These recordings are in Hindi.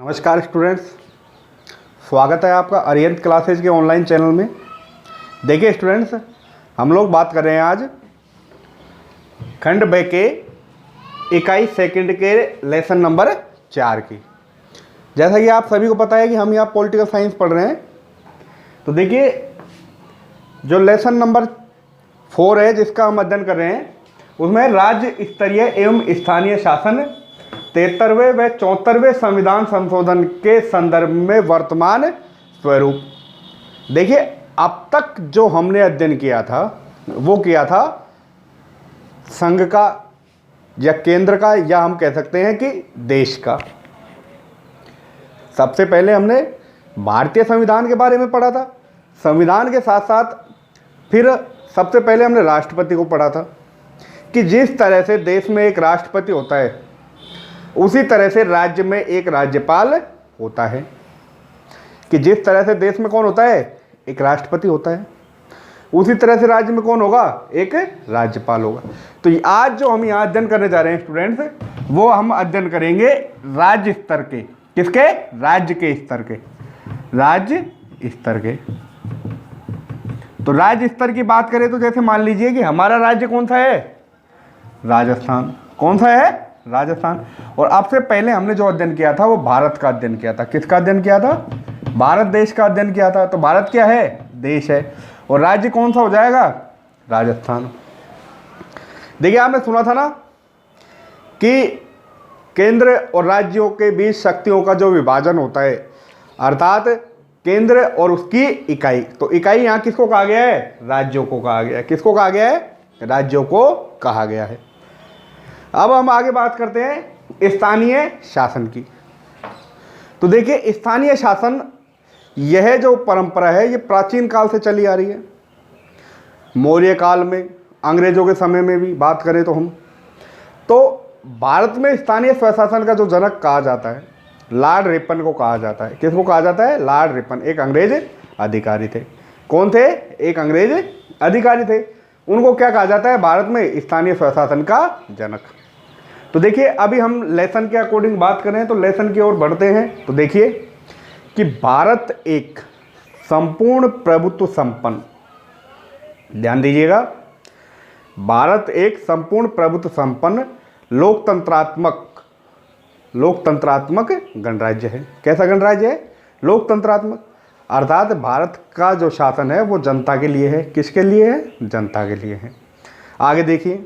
नमस्कार स्टूडेंट्स, स्वागत है आपका अरिहंत क्लासेज के ऑनलाइन चैनल में। देखिए स्टूडेंट्स, हम लोग बात कर रहे हैं आज खंड ब के इकाई सेकंड के लेसन नंबर 4 की। जैसा कि आप सभी को पता है कि हम यहाँ पॉलिटिकल साइंस पढ़ रहे हैं। तो देखिए जो लेसन नंबर 4 है जिसका हम अध्ययन कर रहे हैं उसमें राज्य स्तरीय एवं स्थानीय शासन 73वें व 74वें संविधान संशोधन के संदर्भ में वर्तमान स्वरूप। देखिए अब तक जो हमने अध्ययन किया था वो किया था संघ का या केंद्र का, या हम कह सकते हैं कि देश का। सबसे पहले हमने भारतीय संविधान के बारे में पढ़ा था। संविधान के साथ साथ फिर सबसे पहले हमने राष्ट्रपति को पढ़ा था कि जिस तरह से देश में एक राष्ट्रपति होता है उसी तरह से राज्य में एक राज्यपाल होता है। कि जिस तरह से देश में कौन होता है, एक राष्ट्रपति होता है, उसी तरह से राज्य में कौन होगा, एक राज्यपाल होगा। तो आज जो हम यहाँ अध्ययन करने जा रहे हैं स्टूडेंट्स, वो हम अध्ययन करेंगे राज्य स्तर के। किसके? राज्य के स्तर के, राज्य स्तर के। तो राज्य स्तर की बात करें तो जैसे मान लीजिए कि हमारा राज्य कौन सा है, राजस्थान। कौन सा है? राजस्थान। और अब से पहले हमने जो अध्ययन किया था वो भारत का अध्ययन किया था। किसका अध्ययन किया था? भारत देश का अध्ययन किया था। तो भारत क्या है? देश है। और राज्य कौन सा हो जाएगा? राजस्थान। देखिए आपने सुना था ना कि केंद्र और राज्यों के बीच शक्तियों का जो विभाजन होता है, अर्थात केंद्र और उसकी इकाई। तो इकाई यहाँ किसको कहा गया है? राज्यों को कहा गया है। किसको कहा गया है? राज्यों को कहा गया है। अब हम आगे बात करते हैं स्थानीय शासन की। तो देखिए स्थानीय शासन, यह जो परंपरा है ये प्राचीन काल से चली आ रही है। मौर्य काल में, अंग्रेजों के समय में भी बात करें तो हम, तो भारत में स्थानीय स्वशासन का जो जनक कहा जाता है, लॉर्ड रिपन को कहा जाता है। किसको कहा जाता है? Lord Ripon. एक अंग्रेज अधिकारी थे। कौन थे? एक अंग्रेज अधिकारी थे। उनको क्या कहा जाता है भारत में? स्थानीय स्वशासन का जनक। तो देखिए अभी हम लेसन के अकॉर्डिंग बात करें तो लेसन की ओर बढ़ते हैं। तो देखिए कि भारत एक संपूर्ण प्रभुत्व संपन्न, ध्यान दीजिएगा, भारत एक संपूर्ण प्रभुत्व संपन्न लोकतंत्रात्मक गणराज्य है। कैसा गणराज्य है? लोकतंत्रात्मक। अर्थात भारत का जो शासन है वो जनता के लिए है। किसके लिए है? जनता के लिए है। आगे देखिए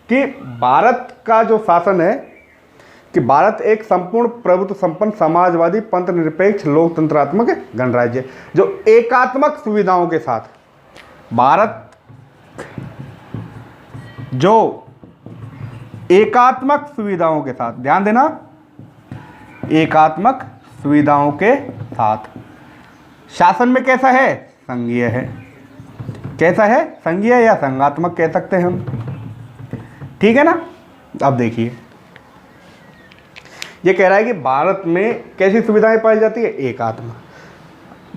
कि भारत का जो शासन है कि भारत एक संपूर्ण प्रभुत्व संपन्न समाजवादी पंथ निरपेक्ष लोकतंत्रात्मक गणराज्य, जो एकात्मक सुविधाओं के साथ, भारत जो एकात्मक सुविधाओं के साथ, ध्यान देना, एकात्मक सुविधाओं के साथ शासन में कैसा है? संघीय है। कैसा है? संघीय या संघात्मक कह सकते हैं हम। ठीक है ना। अब देखिए ये कह रहा है कि भारत में कैसी सुविधाएं पाई जाती है? एकात्मक।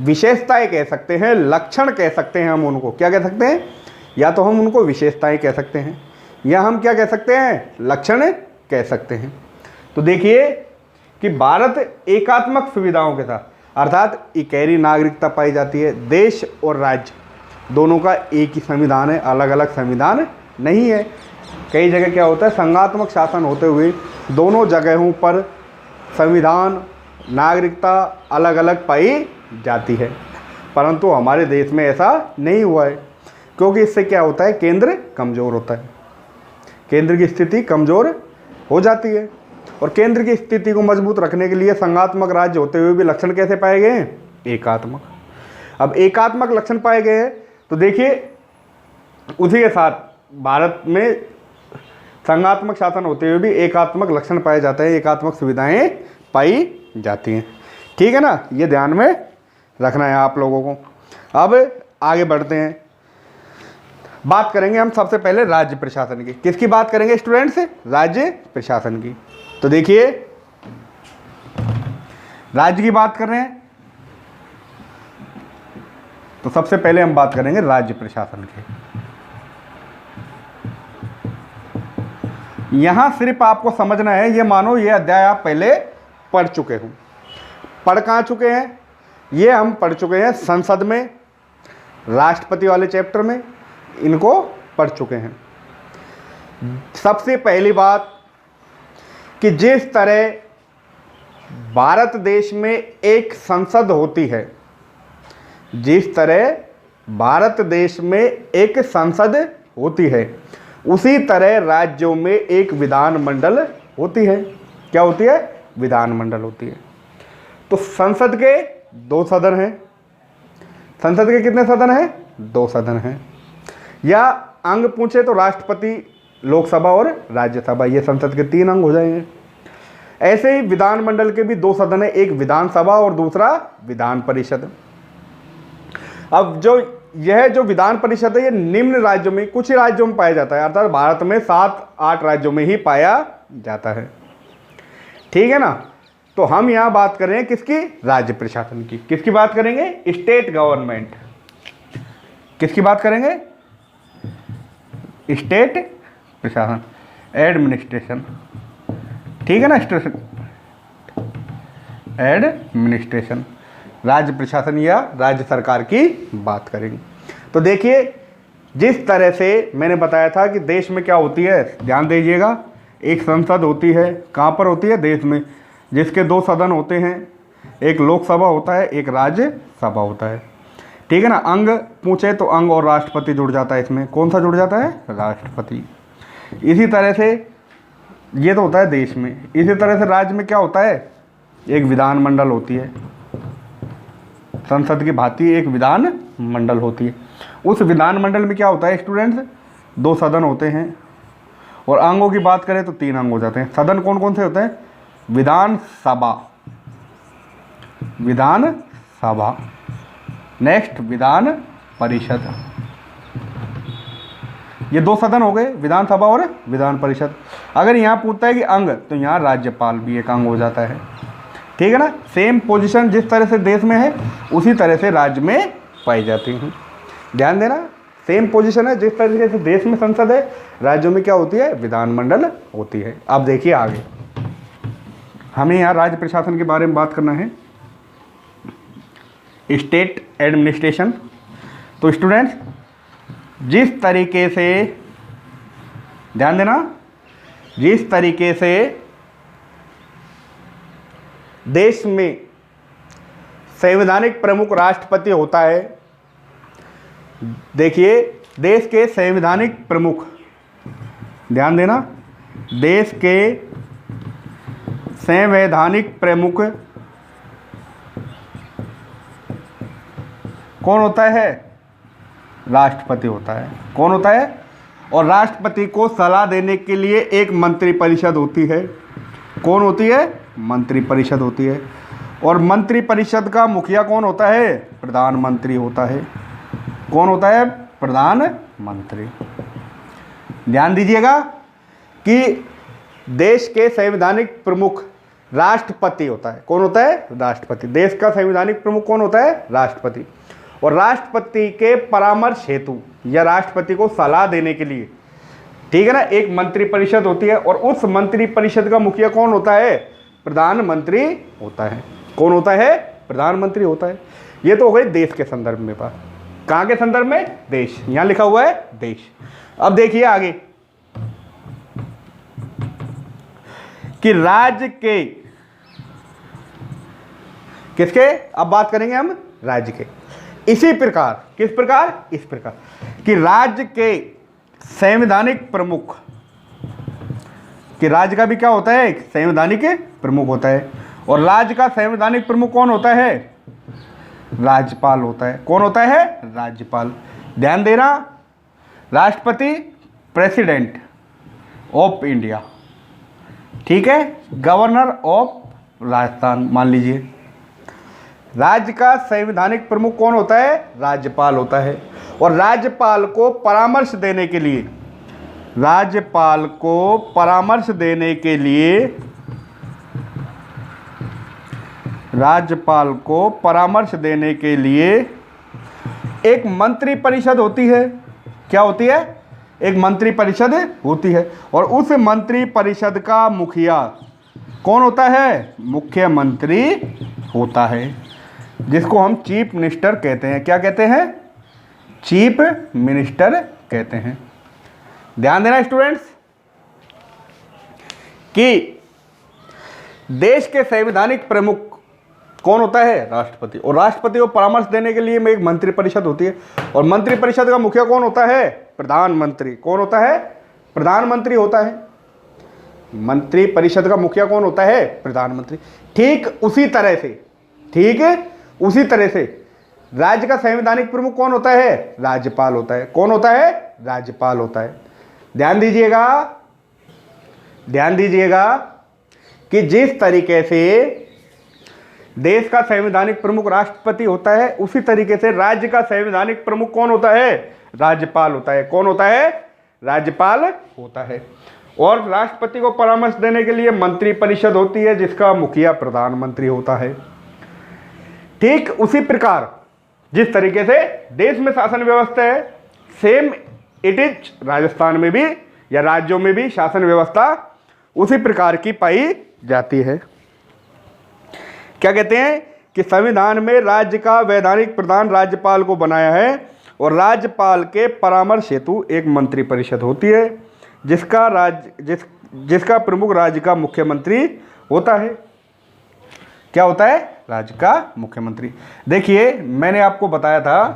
विशेषताएं कह सकते हैं, लक्षण कह सकते हैं हम उनको। क्या कह सकते हैं? या तो हम उनको विशेषताएं कह सकते हैं या हम क्या कह सकते हैं? लक्षण कह सकते हैं। तो देखिए कि भारत एकात्मक सुविधाओं के साथ, अर्थात इकहरी नागरिकता पाई जाती है। देश और राज्य दोनों का एक ही संविधान है, अलग अलग संविधान नहीं है। कई जगह क्या होता है, संघात्मक शासन होते हुए दोनों जगहों पर संविधान, नागरिकता अलग अलग पाई जाती है। परंतु हमारे देश में ऐसा नहीं हुआ है, क्योंकि इससे क्या होता है, केंद्र कमज़ोर होता है। केंद्र की स्थिति कमज़ोर हो जाती है। और केंद्र की स्थिति को मजबूत रखने के लिए संघात्मक राज्य होते हुए भी लक्षण कैसे पाए गए हैं? एकात्मक। अब एकात्मक लक्षण पाए गए हैं तो देखिए उसी के साथ भारत में संघात्मक शासन होते हुए भी एकात्मक लक्षण पाए जाते हैं, एकात्मक सुविधाएं पाई जाती हैं। ठीक है ना, ये ध्यान में रखना है आप लोगों को। अब आगे बढ़ते हैं, बात करेंगे हम सबसे पहले राज्य प्रशासन की। किसकी बात करेंगे स्टूडेंट्स? राज्य प्रशासन की। तो देखिए राज्य की बात कर रहे हैं तो सबसे पहले हम बात करेंगे राज्य प्रशासन की। यहाँ सिर्फ आपको समझना है, ये मानो ये अध्याय आप पहले पढ़ चुके हो। पढ़ कहाँ चुके हैं, ये हम पढ़ चुके हैं संसद में, राष्ट्रपति वाले चैप्टर में इनको पढ़ चुके हैं। सबसे पहली बात कि जिस तरह भारत देश में एक संसद होती है, जिस तरह भारत देश में एक संसद होती है, उसी तरह राज्यों में एक विधानमंडल होती है। क्या होती है? विधानमंडल होती है। तो संसद के 2 सदन हैं। संसद के कितने सदन हैं? 2 सदन हैं। या अंग पूछे तो राष्ट्रपति, लोकसभा और राज्यसभा, ये संसद के 3 अंग हो जाएंगे। ऐसे ही विधानमंडल के भी 2 सदन है, एक विधानसभा और दूसरा विधान परिषद। अब यह जो विधान परिषद है, ये निम्न राज्यों में, कुछ ही राज्यों में पाया जाता है, अर्थात भारत में 7-8 राज्यों में ही पाया जाता है। ठीक है ना। तो हम यहाँ बात कर रहे हैं किसकी? राज्य प्रशासन की। किसकी बात करेंगे? State government. किसकी बात करेंगे? स्टेट प्रशासन, एडमिनिस्ट्रेशन। ठीक है ना, एडमिनिस्ट्रेशन, राज्य प्रशासन या राज्य सरकार की बात करेंगे। तो देखिए, जिस तरह से मैंने बताया था कि देश में क्या होती है, ध्यान दीजिएगा, एक संसद होती है। कहाँ पर होती है? देश में, जिसके 2 सदन होते हैं, एक लोकसभा होता है, एक राज्यसभा होता है। ठीक है ना। अंग पूछे तो अंग और राष्ट्रपति जुड़ जाता है इसमें। कौन सा जुड़ जाता है? राष्ट्रपति। इसी तरह से ये तो होता है देश में। इसी तरह से राज्य में क्या होता है? एक विधानमंडल होती है, संसद की भांति एक विधानमंडल होती है। उस विधानमंडल में क्या होता है स्टूडेंट्स? 2 सदन होते हैं। और अंगों की बात करें तो 3 अंग हो जाते हैं। सदन कौन कौन से होते हैं? विधानसभा, विधानसभा, नेक्स्ट विधान परिषद। ये 2 सदन हो गए, विधानसभा और विधान परिषद। अगर यहाँ पूछता है कि अंग, तो यहाँ राज्यपाल भी एक अंग हो जाता है। ठीक है ना। सेम पोजीशन जिस तरह से देश में है, उसी तरह से राज्य में पाई जाती है। ध्यान देना, सेम पोजीशन है, जिस तरीके से देश में संसद है, राज्यों में क्या होती है? विधानमंडल होती है। अब देखिए आगे, हमें यहाँ राज्य प्रशासन के बारे में बात करना है, स्टेट एडमिनिस्ट्रेशन। तो स्टूडेंट्स, जिस तरीके से, ध्यान देना, जिस तरीके से देश में संवैधानिक प्रमुख राष्ट्रपति होता है, देखिए देश के संवैधानिक प्रमुख, ध्यान देना, देश के संवैधानिक प्रमुख कौन होता है? राष्ट्रपति होता है। कौन होता है? और राष्ट्रपति को सलाह देने के लिए एक मंत्रिपरिषद होती है। कौन होती है? मंत्रिपरिषद होती है। और मंत्रिपरिषद का मुखिया कौन होता है? प्रधानमंत्री होता है। कौन होता है? प्रधानमंत्री। ध्यान दीजिएगा कि देश के संवैधानिक प्रमुख राष्ट्रपति होता है। कौन होता है? राष्ट्रपति। देश का संवैधानिक प्रमुख कौन होता है? राष्ट्रपति। और राष्ट्रपति के परामर्श हेतु या राष्ट्रपति को सलाह देने के लिए, ठीक है ना, एक मंत्रिपरिषद होती है। और उस मंत्रिपरिषद का मुखिया कौन होता है? प्रधानमंत्री होता है। कौन होता है? प्रधानमंत्री होता है। ये तो हो गई देश के संदर्भ में बात। कहाँ के संदर्भ में? देश। यहां लिखा हुआ है देश। अब देखिए आगे कि राज्य के, किसके? अब बात करेंगे हम राज्य के। इसी प्रकार, किस प्रकार? इस प्रकार कि राज्य के संवैधानिक प्रमुख, कि राज्य का भी क्या होता है? एक संवैधानिक प्रमुख होता है। और राज्य का संवैधानिक प्रमुख कौन होता है? राज्यपाल होता है। कौन होता है? राज्यपाल। ध्यान देना, राष्ट्रपति प्रेसिडेंट ऑफ इंडिया, ठीक है, गवर्नर ऑफ राजस्थान मान लीजिए। राज्य का संवैधानिक प्रमुख कौन होता है? राज्यपाल होता है। और राज्यपाल को परामर्श देने के लिए, राज्यपाल को परामर्श देने के लिए, राज्यपाल को परामर्श देने के लिए एक मंत्रिपरिषद होती है। क्या होती है? एक मंत्रिपरिषद होती है। और उस मंत्रिपरिषद का मुखिया कौन होता है? मुख्यमंत्री होता है, जिसको हम चीफ मिनिस्टर कहते हैं। क्या कहते हैं? चीफ मिनिस्टर कहते हैं। ध्यान देना स्टूडेंट्स कि देश के संवैधानिक प्रमुख कौन होता है? राष्ट्रपति। और राष्ट्रपति को परामर्श देने के लिए में एक मंत्रिपरिषद होती है, और मंत्रिपरिषद का मुखिया कौन होता है? प्रधानमंत्री। कौन होता है? प्रधानमंत्री होता है। मंत्रिपरिषद का मुखिया कौन होता है? प्रधानमंत्री। ठीक उसी तरह से राज्य का संवैधानिक प्रमुख कौन होता है? राज्यपाल होता है। कौन होता है? राज्यपाल होता है। ध्यान दीजिएगा कि जिस तरीके से देश का संवैधानिक प्रमुख राष्ट्रपति होता है, उसी तरीके से राज्य का संवैधानिक प्रमुख कौन होता है? राज्यपाल होता है। कौन होता है? राज्यपाल होता है। और राष्ट्रपति को परामर्श देने के लिए मंत्रिपरिषद होती है, जिसका मुखिया प्रधानमंत्री होता है। ठीक उसी प्रकार जिस तरीके से देश में शासन व्यवस्था है, सेम इट इज राजस्थान में भी या राज्यों में भी शासन व्यवस्था उसी प्रकार की पाई जाती है। क्या कहते हैं कि संविधान में राज्य का वैधानिक प्रधान राज्यपाल को बनाया है, और राज्यपाल के परामर्श हेतु एक मंत्रिपरिषद होती है, जिसका प्रमुख राज्य का मुख्यमंत्री होता है। क्या होता है? राज्य का मुख्यमंत्री। देखिए, मैंने आपको बताया था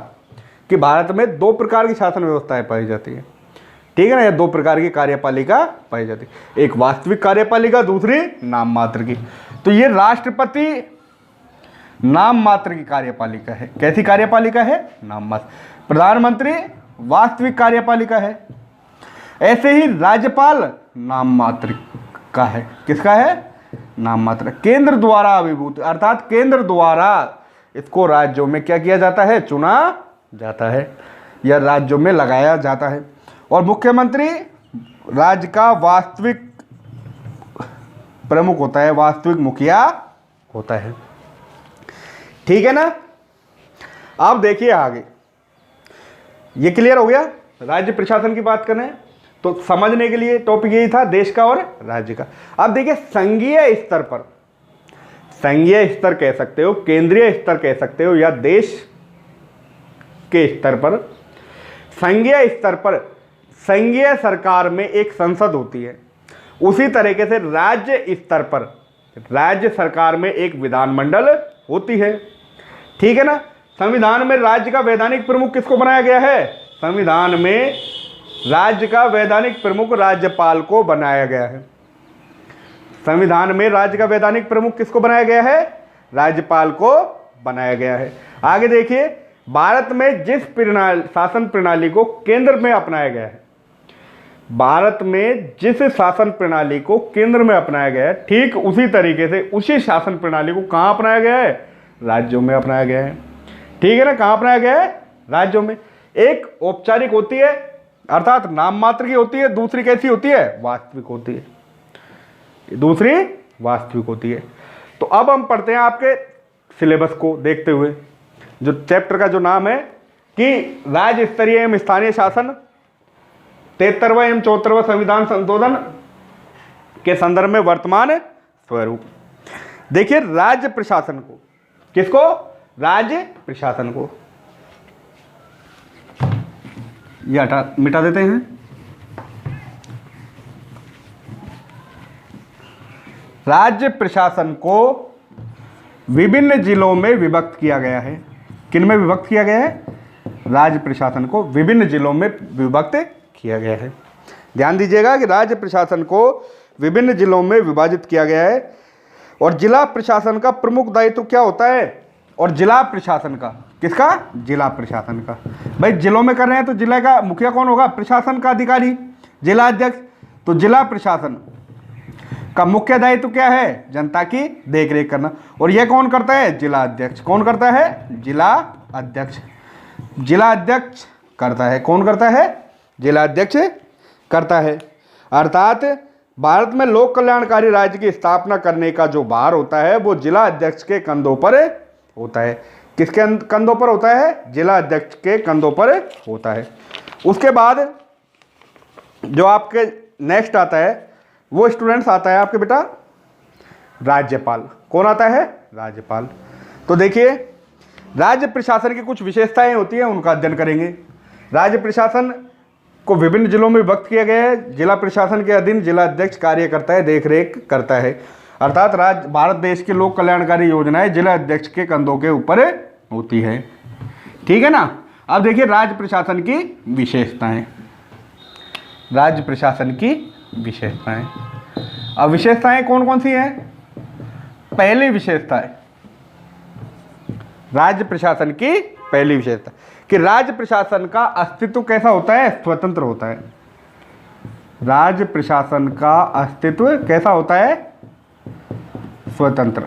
कि भारत में 2 प्रकार की शासन व्यवस्थाएं पाई जाती है, ठीक है ना? या 2 प्रकार की कार्यपालिका पाई जाती है, एक वास्तविक कार्यपालिका, दूसरी नाम मात्र की। तो ये राष्ट्रपति नाम मात्र की कार्यपालिका है। कैसी कार्यपालिका है? नाम मात्र। प्रधानमंत्री वास्तविक कार्यपालिका है। ऐसे ही राज्यपाल नाम मात्र का है। किसका है? नाम मात्र। केंद्र द्वारा अभिभूत, अर्थात केंद्र द्वारा इसको राज्यों में क्या किया जाता है? चुना जाता है या राज्यों में लगाया जाता है। और मुख्यमंत्री राज्य का वास्तविक प्रमुख होता है, वास्तविक मुखिया होता है। ठीक है ना? अब देखिए आगे, ये क्लियर हो गया। राज्य प्रशासन की बात करें तो समझने के लिए टॉपिक यही था, देश का और राज्य का। अब देखिए, संघीय स्तर कह सकते हो, केंद्रीय स्तर कह सकते हो, या देश के स्तर पर, संघीय स्तर पर संघीय सरकार में एक संसद होती है। उसी तरीके से राज्य स्तर पर राज्य सरकार में एक विधानमंडल होती है। ठीक है ना? संविधान में राज्य का वैधानिक प्रमुख किसको बनाया गया है? संविधान में राज्य का वैधानिक प्रमुख राज्यपाल को बनाया गया है। संविधान में राज्य का वैधानिक प्रमुख किसको बनाया गया है? राज्यपाल को बनाया गया है। आगे देखिए, भारत में जिस शासन प्रणाली को केंद्र में अपनाया गया है, भारत में जिस शासन प्रणाली को केंद्र में अपनाया गया है, ठीक उसी तरीके से उसी शासन प्रणाली को कहाँ अपनाया गया है? राज्यों में अपनाया गया है। ठीक है ना? कहाँ अपनाया गया है? राज्यों में। एक औपचारिक होती है, अर्थात नाम मात्र की होती है, दूसरी कैसी होती है? वास्तविक होती है। दूसरी वास्तविक होती है। तो अब हम पढ़ते हैं आपके सिलेबस को देखते हुए, जो चैप्टर का जो नाम है कि राज्य स्तरीय एवं स्थानीय शासन, 73वां एवं 74वां संविधान संशोधन के संदर्भ में वर्तमान स्वरूप। देखिए, राज्य प्रशासन को, किसको? राज्य प्रशासन को ये मिटा देते हैं। राज्य प्रशासन को विभिन्न जिलों में विभक्त किया गया है। किन में विभक्त किया गया है? राज्य प्रशासन को विभिन्न जिलों में विभक्त किया गया है। ध्यान दीजिएगा कि राज्य प्रशासन को विभिन्न जिलों में विभाजित किया गया है। और जिला प्रशासन का प्रमुख दायित्व क्या होता है? और जिला प्रशासन का, किसका? जिला प्रशासन का। भाई जिलों में कर रहे हैं तो जिला का मुखिया कौन होगा? प्रशासन का अधिकारी, जिला अध्यक्ष। तो जिला प्रशासन का मुख्य दायित्व क्या है? जनता की देखरेख करना। और यह कौन करता है? जिला अध्यक्ष। कौन करता है? जिला अध्यक्ष। जिला अध्यक्ष करता है। कौन करता है? जिला अध्यक्ष करता है। अर्थात भारत में लोक कल्याणकारी राज्य की स्थापना करने का जो भार होता है वो जिला अध्यक्ष के कंधों पर होता है। किसके कंधों पर होता है? जिला अध्यक्ष के कंधों पर होता है। उसके बाद जो आपके नेक्स्ट आता है वो स्टूडेंट्स आता है आपके बेटा राज्यपाल। कौन आता है? राज्यपाल। तो देखिए, राज्य प्रशासन की कुछ विशेषताएं होती हैं, उनका अध्ययन करेंगे। राज्य प्रशासन को विभिन्न जिलों में विभक्त किया गया है। जिला प्रशासन के अधीन जिला अध्यक्ष कार्य करता है, देख रेख करता है। अर्थात राज्य भारत देश की लोक कल्याणकारी योजनाएं जिला अध्यक्ष के कंधों के ऊपर होती है। ठीक है ना। अब देखिए राज्य प्रशासन की विशेषताएं। राज्य प्रशासन की विशेषताएं, अब विशेषताएं कौन कौन सी हैं? पहली विशेषता है राज्य प्रशासन की पहली विशेषता कि राज्य प्रशासन का अस्तित्व कैसा होता है? स्वतंत्र होता है। राज्य प्रशासन का अस्तित्व कैसा होता है? स्वतंत्र।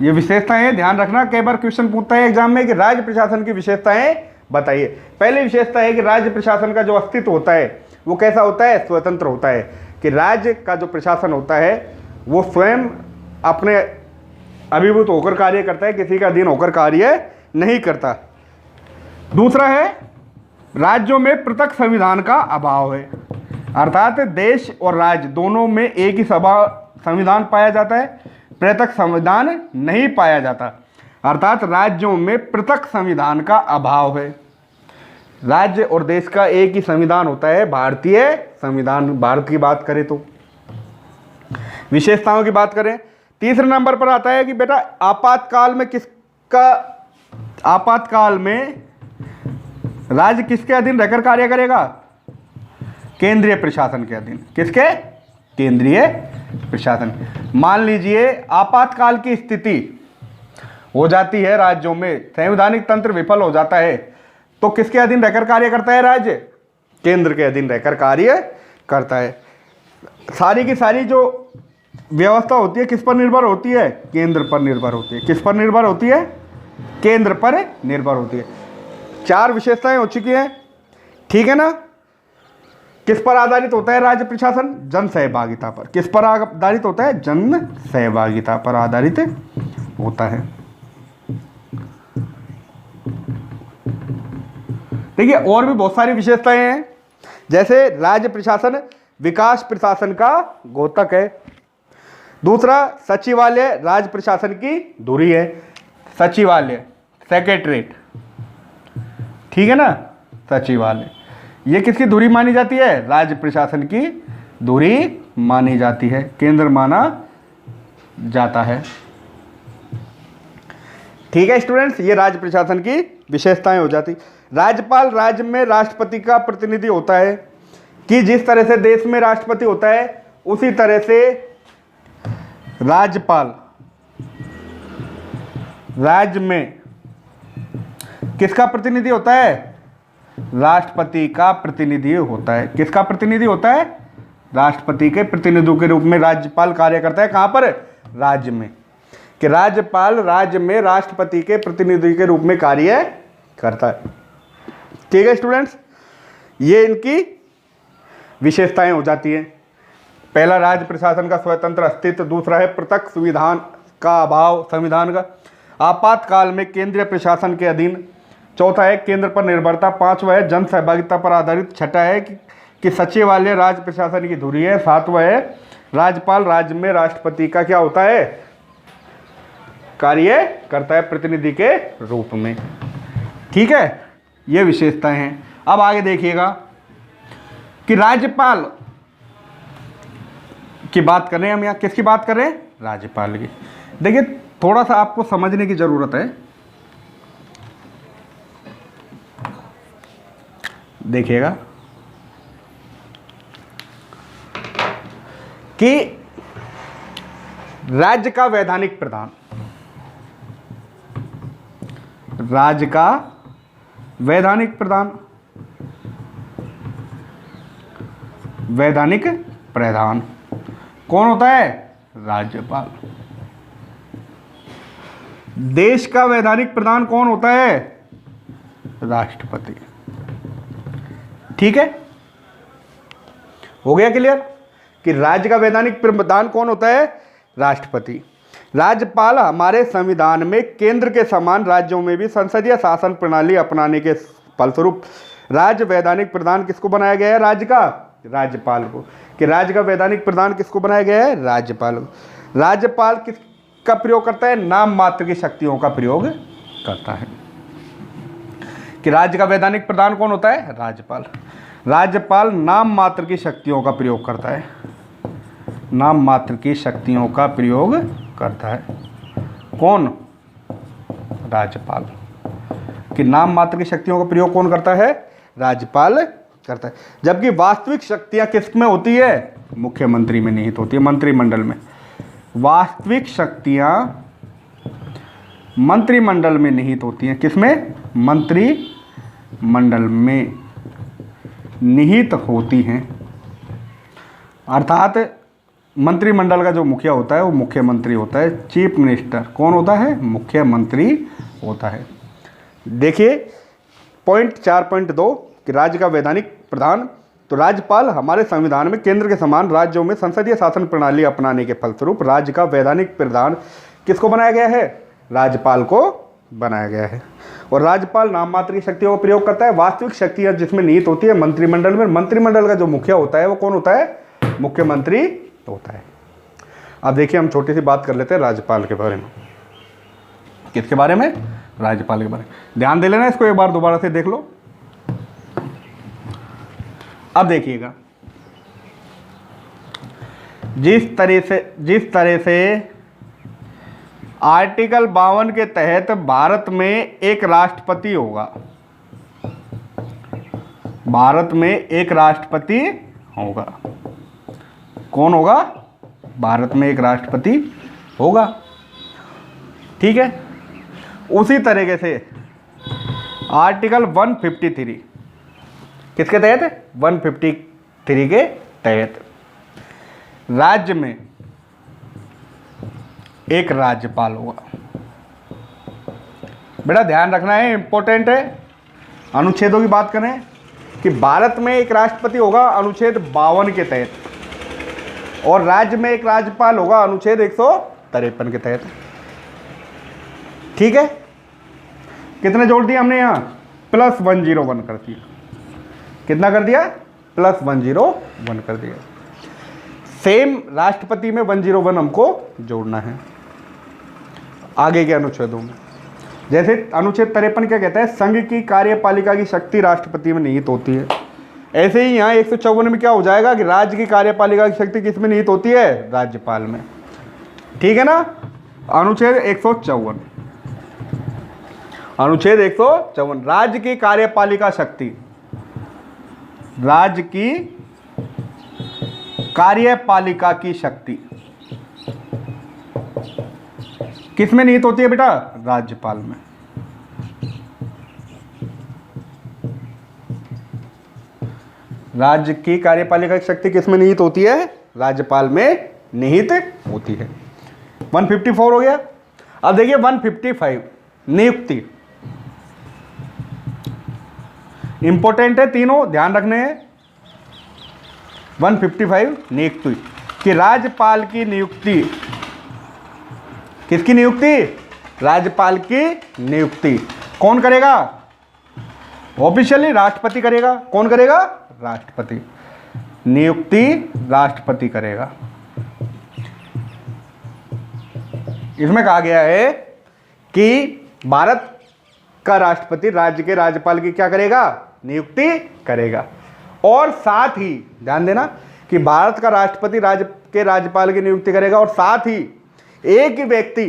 ये विशेषताएं हैं, ध्यान रखना। कई बार क्वेश्चन पूछता है एग्जाम में कि राज्य प्रशासन की विशेषताएं बताइए। पहली विशेषता है कि राज्य प्रशासन का जो अस्तित्व होता है वो कैसा होता है? स्वतंत्र होता है। कि राज्य का जो प्रशासन होता है वो स्वयं अपने अभिभूत होकर कार्य करता है, किसी का अधीन होकर कार्य नहीं करता। दूसरा है राज्यों में पृथक संविधान का अभाव है। अर्थात देश और राज्य दोनों में एक ही संविधान पाया जाता है, पृथक संविधान नहीं पाया जाता। अर्थात राज्यों में पृथक संविधान का अभाव है। राज्य और देश का एक ही संविधान होता है, भारतीय संविधान। भारत की बात करें तो विशेषताओं की बात करें, तीसरे नंबर पर आता है कि बेटा आपातकाल में राज्य किसके अधीन रहकर कार्य करेगा? केंद्रीय प्रशासन के अधीन। किसके? केंद्रीय प्रशासन। मान लीजिए आपातकाल की स्थिति हो जाती है राज्यों में, संवैधानिक तंत्र विफल हो जाता है, तो किसके अधीन रहकर कार्य करता है राज्य? केंद्र के अधीन रहकर कार्य करता है। सारी की सारी जो व्यवस्था होती है किस पर निर्भर होती है? केंद्र पर निर्भर होती है। किस पर निर्भर होती है? केंद्र पर निर्भर होती है। चार विशेषताएं हो चुकी हैं, ठीक है ना। किस पर आधारित होता है राज्य प्रशासन? जन सहभागिता पर। किस पर आधारित होता है? जन सहभागिता पर आधारित होता है। देखिए और भी बहुत सारी विशेषताएं हैं, जैसे राज्य प्रशासन विकास प्रशासन का द्योतक है। दूसरा, सचिवालय राज्य प्रशासन की धुरी है। सचिवालय, सेक्रेटरीट, ठीक है ना। सचिवालय ये किसकी धुरी मानी जाती है? राज्य प्रशासन की धुरी मानी जाती है, केंद्र माना जाता है। ठीक है स्टूडेंट्स, ये राज्य प्रशासन की विशेषताएं हो जाती। राज्यपाल राज्य में राष्ट्रपति का प्रतिनिधि होता है कि जिस तरह से देश में राष्ट्रपति होता है उसी तरह से राज्यपाल राज्य में किसका प्रतिनिधि होता है? राष्ट्रपति का प्रतिनिधि होता है। किसका प्रतिनिधि होता है? राष्ट्रपति के प्रतिनिधि के रूप में राज्यपाल कार्य करता है। कहां पर? राज्य में। कि राज्यपाल राज्य में राष्ट्रपति के प्रतिनिधि के रूप में कार्य करता है। ठीक है स्टूडेंट्स, ये इनकी विशेषताएं हो जाती हैं। पहला, राज्य प्रशासन का स्वतंत्र अस्तित्व। दूसरा है पृथक संविधान का अभाव, संविधान का। आपातकाल में केंद्रीय प्रशासन के अधीन। चौथा है केंद्र पर निर्भरता। पांचवा है जन सहभागिता पर आधारित। छठा है कि सचिवालय राज्य प्रशासन की धुरी है। सातवां है राज्यपाल राज्य में राष्ट्रपति का क्या होता है? कार्य करता है प्रतिनिधि के रूप में। ठीक है, ये विशेषताएं हैं। अब आगे देखिएगा कि राज्यपाल की बात कर रहे हैं हम। यहाँ किसकी बात कर रहे हैं? राज्यपाल की। देखिए थोड़ा सा आपको समझने की जरूरत है। देखिएगा कि राज्य का वैधानिक प्रधान, राज्य का वैधानिक प्रधान, वैधानिक प्रधान कौन होता है? राज्यपाल। देश का वैधानिक प्रधान कौन होता है? राष्ट्रपति। ठीक है, हो गया क्लियर कि राज्य का वैधानिक प्रधान कौन होता है? राष्ट्रपति। राज्यपाल हमारे संविधान में केंद्र के समान राज्यों में भी संसदीय शासन प्रणाली अपनाने के फलस्वरूप राज्य वैधानिक प्रधान किसको बनाया गया है? राज्य का राज्यपाल को। कि राज्य का वैधानिक प्रधान किसको बनाया गया है? राज्यपाल को। राज्यपाल किसका प्रयोग करता है? नाम मात्र की शक्तियों का प्रयोग करता है। कि राज्य का वैधानिक प्रधान कौन होता है? राज्यपाल। राज्यपाल नाम मात्र की शक्तियों का प्रयोग करता है, नाम मात्र की शक्तियों का प्रयोग करता है। कौन? राज्यपाल। कि नाम मात्र की शक्तियों का प्रयोग कौन करता है? राज्यपाल करता है। जबकि वास्तविक शक्तियां किस में होती है? मुख्यमंत्री में निहित होती है, मंत्रिमंडल में। वास्तविक शक्तियां मंत्रिमंडल में निहित होती हैं। किसमें? मंत्रिमंडल में निहित होती हैं। अर्थात मंत्रिमंडल का जो मुखिया होता है वो मुख्यमंत्री होता है। चीफ मिनिस्टर कौन होता है? मुख्यमंत्री होता है। देखिए पॉइंट 4.2 कि राज्य का वैधानिक प्रधान। तो राज्यपाल हमारे संविधान में केंद्र के समान राज्यों में संसदीय शासन प्रणाली अपनाने के फलस्वरूप राज्य का वैधानिक प्रधान किसको बनाया गया है? राज्यपाल को बनाया गया है। और राज्यपाल नाम मात्र की शक्तियों का प्रयोग करता है। वास्तविक शक्तियां जिसमें निहित होती है मंत्रिमंडल में। मंत्रिमंडल का जो मुखिया होता है वो कौन होता है? मुख्यमंत्री होता है। अब देखिए हम छोटी सी बात कर लेते हैं राज्यपाल के बारे में। किसके बारे में? राज्यपाल के बारे में। ध्यान दे लेना इसको, एक बार दोबारा से देख लो। अब देखिएगा जिस तरह से आर्टिकल 52 के तहत भारत में एक राष्ट्रपति होगा, भारत में एक राष्ट्रपति होगा। कौन होगा? भारत में एक राष्ट्रपति होगा। ठीक है। उसी तरीके से आर्टिकल 153 किसके तहत? 153 के तहत राज्य में एक राज्यपाल होगा। बेटा ध्यान रखना है, इंपॉर्टेंट है। अनुच्छेदों की बात करें कि भारत में एक राष्ट्रपति होगा अनुच्छेद 52 के तहत, और राज्य में एक राज्यपाल होगा अनुच्छेद 153 के तहत। ठीक है। कितने जोड़ दिया हमने यहाँ? +101 कर दिया। कितना कर दिया? +101 कर दिया। सेम राष्ट्रपति में 101 हमको जोड़ना है आगे के अनुच्छेदों में। जैसे अनुच्छेद 53 क्या कहता है? संघ की कार्यपालिका की शक्ति राष्ट्रपति में निहित होती है। ऐसे ही यहाँ 154 में क्या हो जाएगा कि राज्य की कार्यपालिका की शक्ति किस में निहित होती है? राज्यपाल में। ठीक है ना। अनुच्छेद 154, अनुच्छेद 154 राज्य की कार्यपालिका शक्ति, राज्य की कार्यपालिका की शक्ति किस में निहित होती है बेटा? राज्यपाल में। राज्य की कार्यपालिका की शक्ति किस में निहित होती है? राज्यपाल में निहित होती है। 154 हो गया। अब देखिए 155 नियुक्ति। इंपॉर्टेंट है, तीनों ध्यान रखने हैं। 155 नियुक्ति कि राज्यपाल की नियुक्ति, किसकी नियुक्ति? राज्यपाल की नियुक्ति कौन करेगा? ऑफिशियली राष्ट्रपति करेगा। कौन करेगा? राष्ट्रपति। नियुक्ति राष्ट्रपति करेगा। इसमें कहा गया है कि भारत का राष्ट्रपति राज्य के राज्यपाल की क्या करेगा? नियुक्ति करेगा। और साथ ही ध्यान देना कि भारत का राष्ट्रपति राज्य के राज्यपाल की नियुक्ति करेगा, और साथ ही एक ही व्यक्ति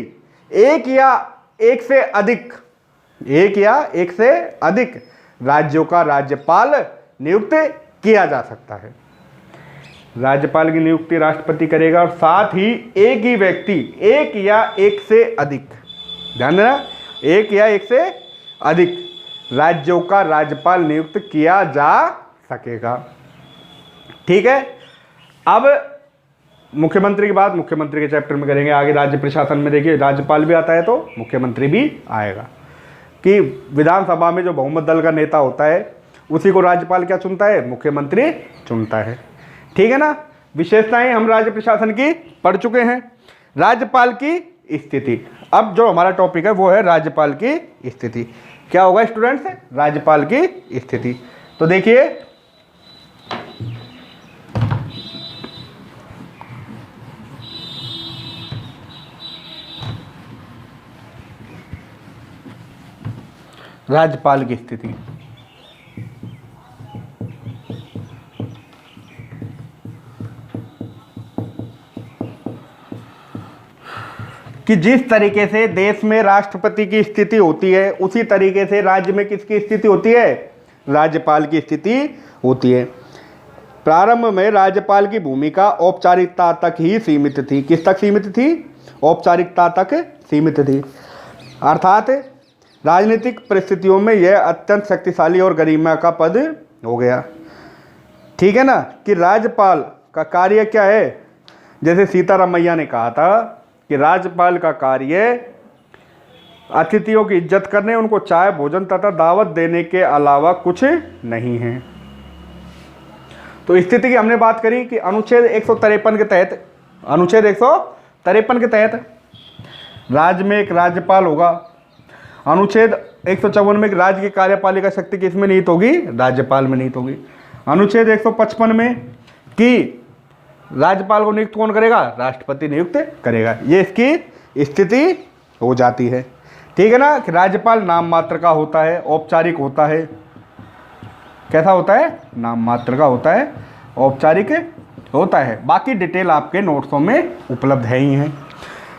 एक या एक से अधिक राज्यों का राज्यपाल नियुक्त किया जा सकता है। राज्यपाल की नियुक्ति राष्ट्रपति करेगा, और साथ ही एक ही व्यक्ति एक या एक से अधिक, ध्यान देना, एक या एक से अधिक राज्यों का राज्यपाल नियुक्त किया जा सकेगा। ठीक है। अब मुख्यमंत्री की बात मुख्यमंत्री के चैप्टर में करेंगे आगे। राज्य प्रशासन में देखिए राज्यपाल भी आता है तो मुख्यमंत्री भी आएगा। कि विधानसभा में जो बहुमत दल का नेता होता है उसी को राज्यपाल क्या चुनता है? मुख्यमंत्री चुनता है। ठीक है ना। विशेषताएं हम राज्य प्रशासन की पढ़ चुके हैं। राज्यपाल की स्थिति, अब जो हमारा टॉपिक है वो है राज्यपाल की स्थिति। क्या होगा स्टूडेंट्स? राज्यपाल की स्थिति। तो देखिए राज्यपाल की स्थिति। कि जिस तरीके से देश में राष्ट्रपति की स्थिति होती है उसी तरीके से राज्य में किसकी स्थिति होती है, राज्यपाल की स्थिति होती है। प्रारंभ में राज्यपाल की भूमिका औपचारिकता तक ही सीमित थी। किस तक सीमित थी, औपचारिकता तक सीमित थी। अर्थात राजनीतिक परिस्थितियों में यह अत्यंत शक्तिशाली और गरिमा का पद हो गया। ठीक है ना, कि राज्यपाल का कार्य क्या है, जैसे सीतारामैया ने कहा था कि राज्यपाल का कार्य अतिथियों की इज्जत करने, उनको चाय भोजन तथा दावत देने के अलावा कुछ नहीं है। तो स्थिति की हमने बात करी कि अनुच्छेद 153 के तहत, अनुच्छेद 153 के तहत राज्य में एक राज्यपाल होगा। अनुच्छेद 154 में राज्य की कार्यपालिका शक्ति किसमें निहित होगी, राज्यपाल में निहित होगी। अनुच्छेद 155 में कि राज्यपाल को नियुक्त कौन करेगा, राष्ट्रपति नियुक्त करेगा। ये इसकी स्थिति हो जाती है। ठीक है ना, कि राज्यपाल नाम मात्र का होता है, औपचारिक होता है। कैसा होता है, नाम मात्र का होता है, औपचारिक होता है। बाकी डिटेल आपके नोट्सों में उपलब्ध है ही है।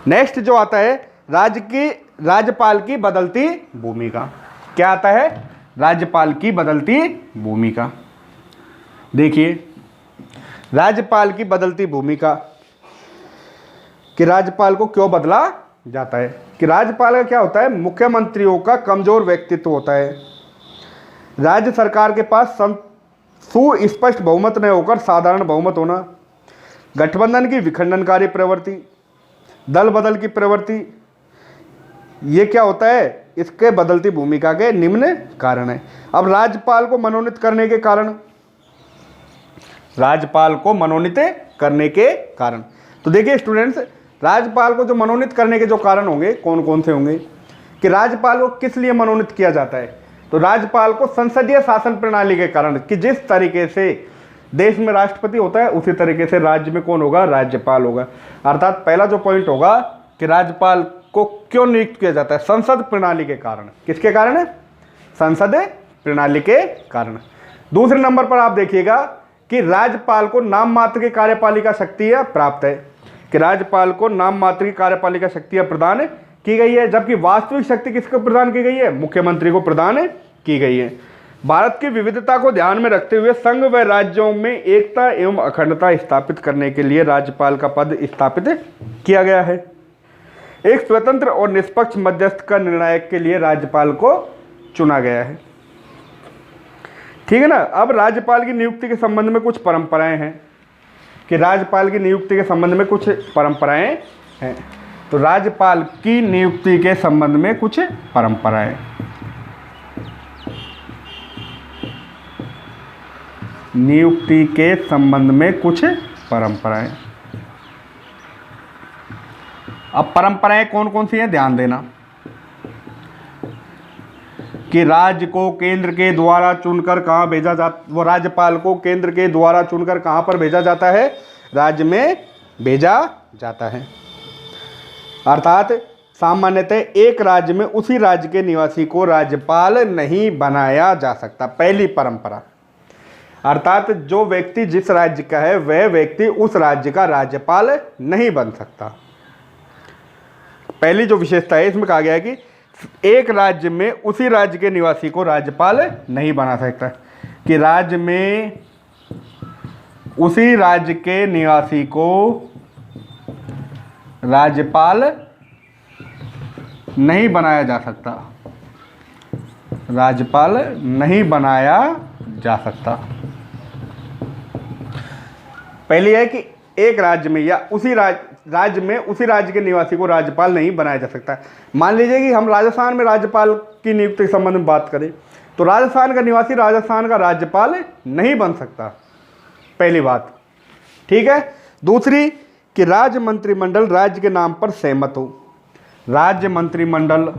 नेक्स्ट जो आता है राज्यपाल की बदलती भूमिका। क्या आता है, राज्यपाल की बदलती भूमिका। देखिए राज्यपाल की बदलती भूमिका, कि राज्यपाल को क्यों बदला जाता है। कि राज्यपाल का क्या होता है, मुख्यमंत्रियों का कमजोर व्यक्तित्व होता है। राज्य सरकार के पास सुस्पष्ट बहुमत न होकर साधारण बहुमत होना, गठबंधन की विखंडनकारी प्रवृत्ति, दल बदल की प्रवृत्ति, ये क्या होता है, इसके बदलती भूमिका के निम्न कारण है। अब राज्यपाल को मनोनीत करने के कारण, राज्यपाल को मनोनीत करने के कारण, तो देखिए स्टूडेंट्स, राज्यपाल को जो मनोनीत करने के जो कारण होंगे कौन कौन से होंगे, कि राज्यपाल को किस लिए मनोनीत किया जाता है, तो राज्यपाल को संसदीय शासन प्रणाली के कारण, कि जिस तरीके से देश में राष्ट्रपति होता है उसी तरीके से राज्य में कौन होगा, राज्यपाल होगा। अर्थात पहला जो पॉइंट होगा कि राज्यपाल को क्यों नियुक्त किया जाता है, संसद प्रणाली के कारण। किसके कारण, संसद प्रणाली के कारण। दूसरे नंबर पर आप देखिएगा कि राज्यपाल को नाम मात्र की कार्यपालिका शक्तियां प्राप्त है, कि राज्यपाल को नाम मात्र की कार्यपालिका शक्तियां प्रदान की गई है, जबकि वास्तविक शक्ति किसको प्रदान की गई है, मुख्यमंत्री को प्रदान की गई है। भारत की विविधता को ध्यान में रखते हुए संघ व राज्यों में एकता एवं अखंडता स्थापित करने के लिए राज्यपाल का पद स्थापित किया गया है। एक स्वतंत्र और निष्पक्ष मध्यस्थ का निर्णायक के लिए राज्यपाल को चुना गया है। ठीक है ना। अब राज्यपाल की नियुक्ति के संबंध में कुछ परंपराएं हैं, कि राज्यपाल की नियुक्ति के संबंध में कुछ परंपराएं हैं। तो राज्यपाल की नियुक्ति के संबंध में कुछ परंपराएं, नियुक्ति के संबंध में कुछ परंपराएं। अब परंपराएं कौन कौन सी हैं, ध्यान देना, कि राज्य को केंद्र के द्वारा चुनकर कहाँ भेजा जाता, वो राज्यपाल को केंद्र के द्वारा चुनकर कहाँ पर भेजा जाता है, राज्य में भेजा जाता है। अर्थात सामान्यतः एक राज्य में उसी राज्य के निवासी को राज्यपाल नहीं बनाया जा सकता, पहली परंपरा। अर्थात जो व्यक्ति जिस राज्य का है वह व्यक्ति उस राज्य का राज्यपाल नहीं बन सकता। पहली जो विशेषता है इसमें कहा गया है कि एक राज्य में उसी राज्य के निवासी को राज्यपाल नहीं बना सकता, कि राज्य में उसी राज्य के निवासी को राज्यपाल नहीं बनाया जा सकता, राज्यपाल नहीं बनाया जा सकता। पहली है कि एक राज्य में या उसी राज्य में उसी राज्य के निवासी को राज्यपाल नहीं बनाया जा सकता। मान लीजिए कि हम राजस्थान में राज्यपाल की नियुक्ति के संबंध में बात करें, तो राजस्थान का निवासी राजस्थान का राज्यपाल नहीं बन सकता, पहली बात। ठीक है। दूसरी, कि राज्य मंत्रिमंडल राज्य के नाम पर सहमत हो, राज्य मंत्रिमंडल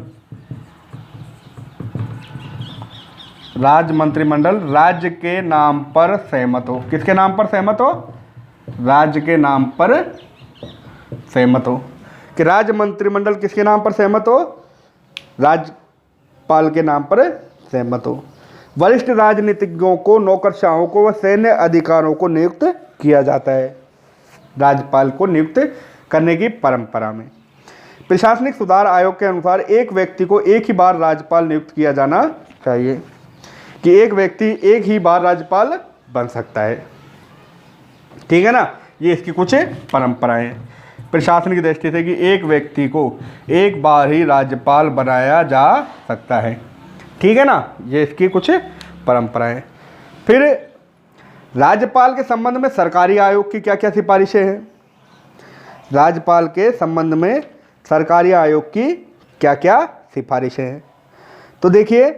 राज्य के नाम पर सहमत हो। किसके नाम पर सहमत हो, राज्य के नाम पर सहमत हो, कि राज्य मंत्रिमंडल किसके नाम पर सहमत हो, राज्य पाल के नाम पर सहमत हो। वरिष्ठ राजनीतिज्ञों को, नौकरशाहों को व सैन्य अधिकारों को नियुक्त किया जाता है। राज्यपाल को नियुक्त करने की परंपरा में प्रशासनिक सुधार आयोग के अनुसार एक व्यक्ति को एक ही बार राज्यपाल नियुक्त किया जाना चाहिए, कि एक व्यक्ति एक ही बार राज्यपाल बन सकता है। ठीक है ना, ये इसकी कुछ परंपराएं हैं प्रशासन की दृष्टि से, कि एक व्यक्ति को एक बार ही राज्यपाल बनाया जा सकता है। ठीक है ना, ये इसकी कुछ परंपराएं। फिर राज्यपाल के संबंध में सरकारी आयोग की क्या क्या सिफारिशें हैं। राज्यपाल के संबंध में सरकारी आयोग की क्या क्या सिफारिशें हैं, तो देखिए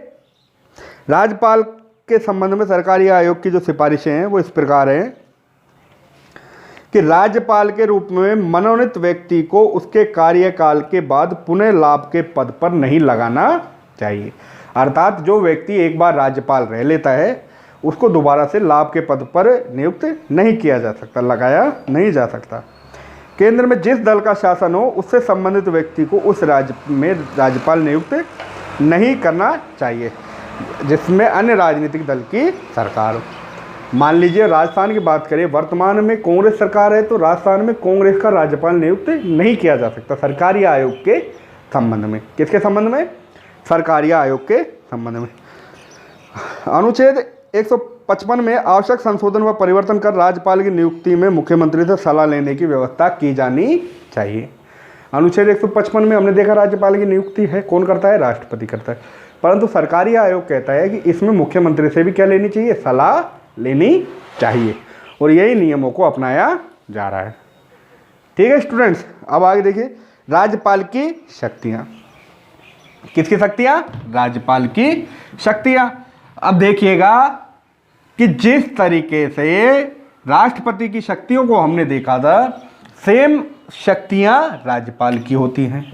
राज्यपाल के संबंध में सरकारी आयोग की जो सिफारिशें हैं वो इस प्रकार हैं कि राज्यपाल के रूप में मनोनीत व्यक्ति को उसके कार्यकाल के बाद पुनः लाभ के पद पर नहीं लगाना चाहिए। अर्थात जो व्यक्ति एक बार राज्यपाल रह लेता है उसको दोबारा से लाभ के पद पर नियुक्त नहीं किया जा सकता, लगाया नहीं जा सकता। केंद्र में जिस दल का शासन हो उससे संबंधित व्यक्ति को उस राज्य में राज्यपाल नियुक्त नहीं करना चाहिए जिसमें अन्य राजनीतिक दल की सरकार हो। मान लीजिए राजस्थान की बात करें, वर्तमान में कांग्रेस सरकार है, तो राजस्थान में कांग्रेस का राज्यपाल नियुक्त नहीं किया जा सकता सरकारी आयोग के संबंध में। किसके संबंध में? सरकारी आयोग के संबंध में। अनुच्छेद 155 में आवश्यक संशोधन व परिवर्तन कर राज्यपाल की नियुक्ति में मुख्यमंत्री से सलाह लेने की व्यवस्था की जानी चाहिए। अनुच्छेद 155 में हमने देखा राज्यपाल की नियुक्ति है कौन करता है? राष्ट्रपति करता है। परंतु सरकारी आयोग कहता है कि इसमें मुख्यमंत्री से भी क्या लेनी चाहिए? सलाह लेनी चाहिए, और यही नियमों को अपनाया जा रहा है। ठीक है स्टूडेंट्स, अब आगे देखिए राज्यपाल की शक्तियां। किसकी शक्तियां? राज्यपाल की शक्तियां। अब देखिएगा कि जिस तरीके से राष्ट्रपति की शक्तियों को हमने देखा था, सेम शक्तियां राज्यपाल की होती हैं,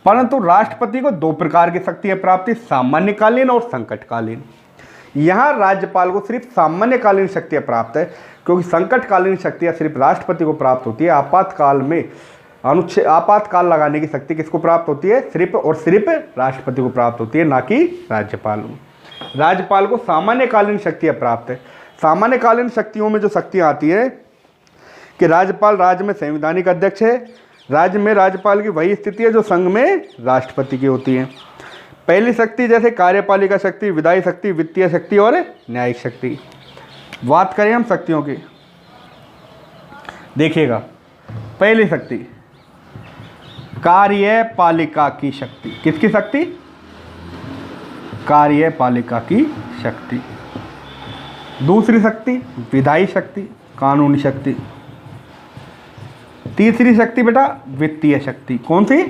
परंतु राष्ट्रपति को दो प्रकार की शक्तियां प्राप्त, सामान्यकालीन और संकटकालीन। यहां राज्यपाल को सिर्फ सामान्यकालीन शक्तियां प्राप्त है, क्योंकि संकटकालीन शक्तियां सिर्फ राष्ट्रपति को प्राप्त होती है। आपातकाल में आपातकाल लगाने की शक्ति किसको प्राप्त होती है? सिर्फ और सिर्फ राष्ट्रपति को प्राप्त होती है, ना कि राज्यपाल को। राज्यपाल को सामान्यकालीन शक्तियां प्राप्त है। सामान्यकालीन शक्तियों में जो शक्तियां आती है कि राज्यपाल राज्य में संवैधानिक अध्यक्ष है। राज्य में राज्यपाल की वही स्थिति है जो संघ में राष्ट्रपति की होती है। पहली शक्ति जैसे कार्यपालिका शक्ति, विधायी शक्ति, वित्तीय शक्ति और न्यायिक शक्ति। बात करें हम शक्तियों की, देखिएगा पहली शक्ति कार्यपालिका की शक्ति। किसकी शक्ति? कार्यपालिका की शक्ति। दूसरी शक्ति विधायी शक्ति, कानूनी शक्ति। तीसरी शक्ति बेटा वित्तीय शक्ति। कौन सी?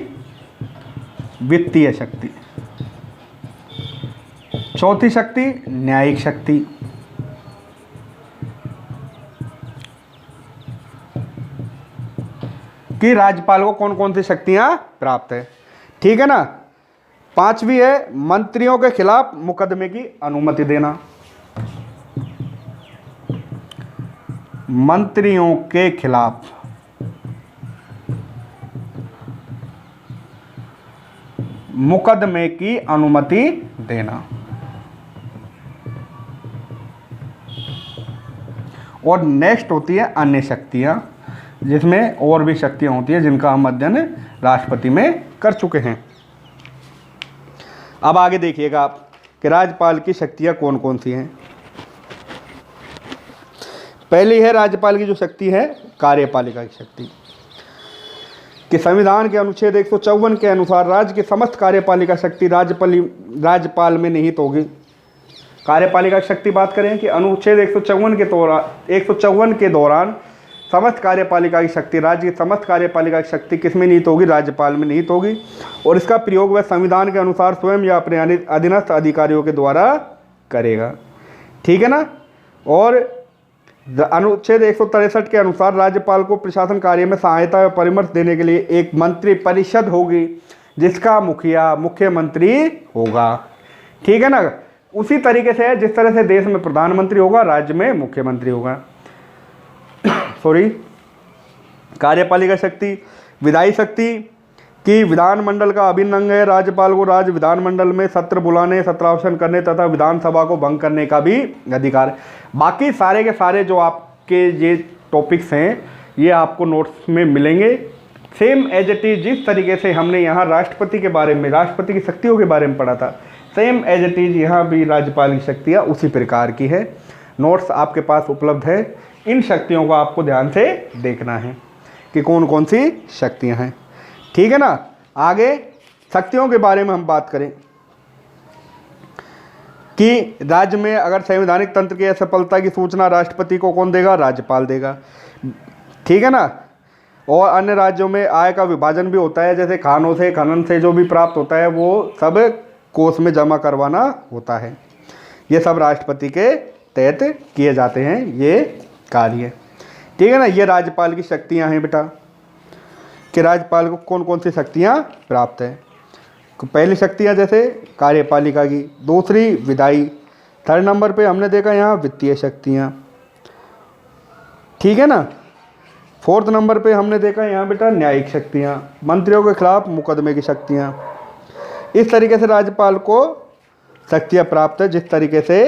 वित्तीय शक्ति। चौथी शक्ति न्यायिक शक्ति। कि राज्यपाल को कौन कौन सी शक्तियां प्राप्त है। ठीक है ना। पांचवी है मंत्रियों के खिलाफ मुकदमे की अनुमति देना। मंत्रियों के खिलाफ मुकदमे की अनुमति देना। और नेक्स्ट होती है अन्य शक्तियां, जिसमें और भी शक्तियां होती है जिनका हम अध्ययन राष्ट्रपति में कर चुके हैं। अब आगे देखिएगा आप कि राज्यपाल की शक्तियां कौन कौन सी हैं। पहली है राज्यपाल की जो शक्ति है कार्यपालिका की शक्ति, कि संविधान के अनुच्छेद 154 के अनुसार राज्य की समस्त कार्यपालिका शक्ति राज्यपाल में निहित होगी। कार्यपालिका की शक्ति बात करें कि अनुच्छेद 154 के दौरान समस्त कार्यपालिका की शक्ति, राज्य की समस्त कार्यपालिका की शक्ति किस में निहित होगी? राज्यपाल में निहित होगी। और इसका प्रयोग वह संविधान के अनुसार स्वयं या अपने अधीनस्थ अधिकारियों के द्वारा करेगा। ठीक है ना। और अनुच्छेद 163 के अनुसार राज्यपाल को प्रशासन कार्य में सहायता व परामर्श देने के लिए एक मंत्री परिषद होगी, जिसका मुखिया मुख्यमंत्री होगा। ठीक है ना। उसी तरीके से जिस तरह से देश में प्रधानमंत्री होगा, राज्य में मुख्यमंत्री होगा। सॉरी, कार्यपालिका शक्ति, विधायी शक्ति, कि विधानमंडल का अभिन्न अंग है। राज्यपाल को राज्य विधानमंडल में सत्र बुलाने, सत्रावसान करने तथा विधानसभा को भंग करने का भी अधिकार है। बाकी सारे के सारे जो आपके ये टॉपिक्स हैं ये आपको नोट्स में मिलेंगे सेम एज इट इज। जिस तरीके से हमने यहाँ राष्ट्रपति के बारे में, राष्ट्रपति की शक्तियों के बारे में पढ़ा था, सेम एज इट इज यहाँ भी राज्यपाल की शक्तियाँ उसी प्रकार की है। नोट्स आपके पास उपलब्ध है। इन शक्तियों को आपको ध्यान से देखना है कि कौन कौन सी शक्तियाँ हैं, ठीक है ना। आगे शक्तियों के बारे में हम बात करें कि राज्य में अगर संवैधानिक तंत्र की असफलता की सूचना राष्ट्रपति को कौन देगा? राज्यपाल देगा, ठीक है ना। और अन्य राज्यों में आय का विभाजन भी होता है, जैसे खानों से, खनन से जो भी प्राप्त होता है वो सब कोष में जमा करवाना होता है। ये सब राष्ट्रपति के तहत किए जाते हैं ये कार्य, ठीक है ना। ये राज्यपाल की शक्तियां हैं बेटा कि राज्यपाल को कौन कौन सी शक्तियां प्राप्त है। पहली शक्तियां जैसे कार्यपालिका की, दूसरी विधायी, थर्ड नंबर पे हमने देखा यहाँ वित्तीय शक्तियां, ठीक है ना। फोर्थ नंबर पे हमने देखा यहाँ बेटा न्यायिक शक्तियाँ, मंत्रियों के खिलाफ मुकदमे की शक्तियाँ। इस तरीके से राज्यपाल को शक्तियाँ प्राप्त है, जिस तरीके से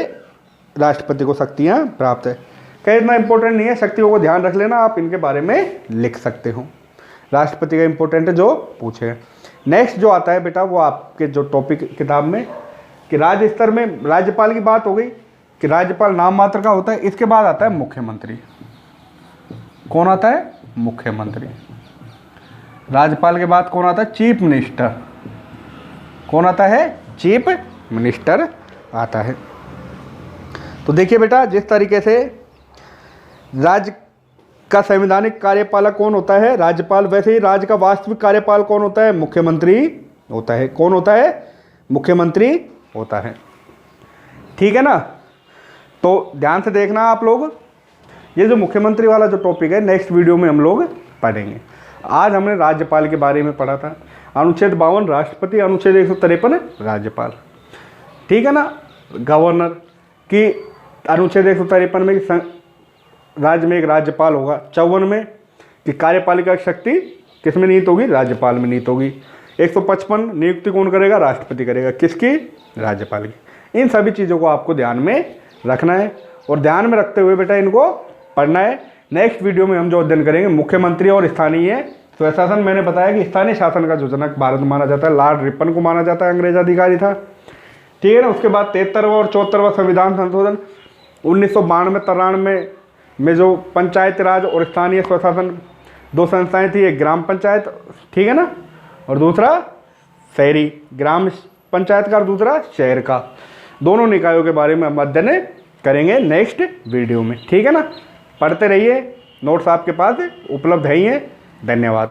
राष्ट्रपति को शक्तियाँ प्राप्त है। क्या इतना इंपॉर्टेंट नहीं है, शक्तियों को ध्यान रख लेना, आप इनके बारे में लिख सकते हो। राष्ट्रपति का इंपॉर्टेंट है जो पूछे। नेक्स्ट जो आता है बेटा वो आपके जो टॉपिक किताब में कि राज्य स्तर में राज्यपाल की बात हो गई कि राज्यपाल नाम मात्र का होता है। इसके बाद आता है मुख्यमंत्री। कौन आता है? मुख्यमंत्री। राज्यपाल के बाद कौन आता है? Chief minister. कौन आता है? चीफ मिनिस्टर आता है। तो देखिए बेटा, जिस तरीके से राज्य का संवैधानिक कार्यपालक कौन होता है? राज्यपाल। वैसे ही राज्य का वास्तविक कार्यपाल कौन होता है? मुख्यमंत्री होता है। कौन होता है? मुख्यमंत्री होता है, ठीक है ना। तो ध्यान से देखना आप लोग, ये जो मुख्यमंत्री वाला जो टॉपिक है नेक्स्ट वीडियो में हम लोग पढ़ेंगे। आज हमने राज्यपाल के बारे में पढ़ा था। अनुच्छेद 52 राष्ट्रपति, अनुच्छेद 153 राज्यपाल, ठीक है ना। गवर्नर की अनुच्छेद 153 में राज्य में एक राज्यपाल होगा। 54 में कि कार्यपालिका की शक्ति किस में निहित होगी? राज्यपाल में निहित होगी। 155 नियुक्ति कौन करेगा? राष्ट्रपति करेगा। किसकी? राज्यपाल की। इन सभी चीज़ों को आपको ध्यान में रखना है और ध्यान में रखते हुए बेटा इनको पढ़ना है। नेक्स्ट वीडियो में हम जो अध्ययन करेंगे मुख्यमंत्री और स्थानीय स्वशासन। मैंने बताया कि स्थानीय शासन का जो जनक भारत माना जाता है लॉर्ड रिपन को माना जाता है, अंग्रेज अधिकारी था, ठीक है ना। उसके बाद 73वां और 74वां संविधान संशोधन 1992-93 में जो पंचायती राज और स्थानीय स्वशासन दो संस्थाएं थी, एक ग्राम पंचायत, ठीक है ना, और दूसरा शहरी ग्राम पंचायत का और दूसरा शहर का। दोनों निकायों के बारे में हम अध्ययन करेंगे नेक्स्ट वीडियो में, ठीक है ना। पढ़ते रहिए, नोट्स आपके पास उपलब्ध है ही हैं। धन्यवाद।